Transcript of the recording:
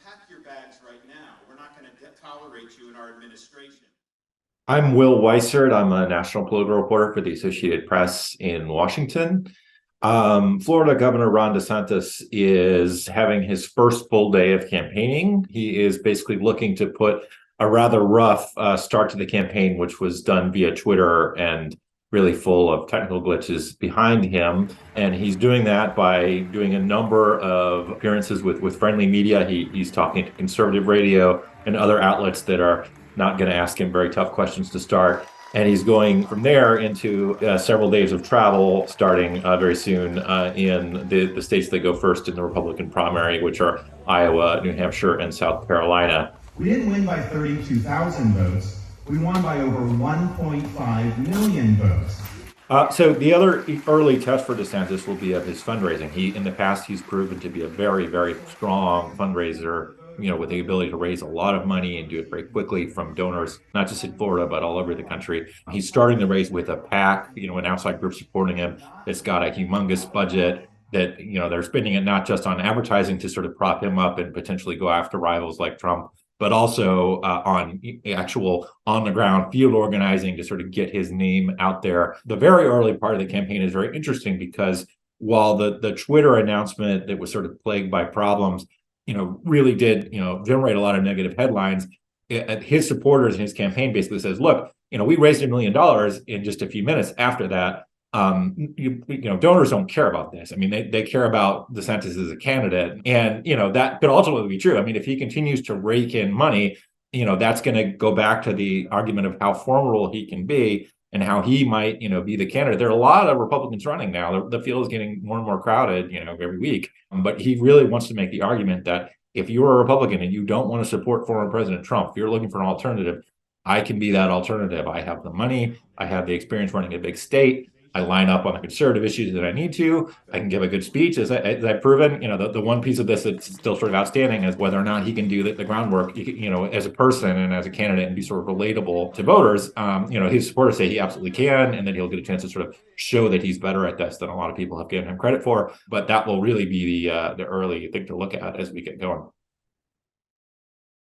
pack your bags right now. We're not going to tolerate you in our administration. I'm Will Weissert. I'm a national political reporter for the Associated Press in Washington. Florida Governor Ron DeSantis is having his first full day of campaigning. He is basically looking to put a rather rough start to the campaign, which was done via Twitter and really full of technical glitches behind him. And he's doing that by doing a number of appearances with friendly media. He's talking to conservative radio and other outlets that are not going to ask him very tough questions to start. And he's going from there into several days of travel, starting very soon in the states that go first in the Republican primary, which are Iowa, New Hampshire, and South Carolina. We didn't win by 32,000 votes. We won by over 1.5 million votes. So the other early test for DeSantis will be of his fundraising. In the past, he's proven to be a very, very strong fundraiser, with the ability to raise a lot of money and do it very quickly from donors, not just in Florida, but all over the country. He's starting the race with a PAC, an outside group supporting him. It's got a humongous budget that, they're spending it not just on advertising to sort of prop him up and potentially go after rivals like Trump, but also on actual on-the-ground field organizing to sort of get his name out there. The very early part of the campaign is very interesting because while the Twitter announcement that was sort of plagued by problems, really did, generate a lot of negative headlines, his supporters and his campaign basically says, look, we raised $1 million in just a few minutes after that. Donors don't care about this. I mean, they care about DeSantis as a candidate. And, that could ultimately be true. I mean, if he continues to rake in money, that's going to go back to the argument of how formidable he can be and how he might, be the candidate. There are a lot of Republicans running now. The field is getting more and more crowded, every week. But he really wants to make the argument that if you're a Republican and you don't want to support former President Trump, if you're looking for an alternative, I can be that alternative. I have the money. I have the experience running a big state. I line up on the conservative issues that I need to. I can give a good speech, as I've proven. The one piece of this that's still sort of outstanding is whether or not he can do the groundwork, as a person and as a candidate and be sort of relatable to voters. His supporters say he absolutely can, and that he'll get a chance to sort of show that he's better at this than a lot of people have given him credit for. But that will really be the early thing to look at as we get going.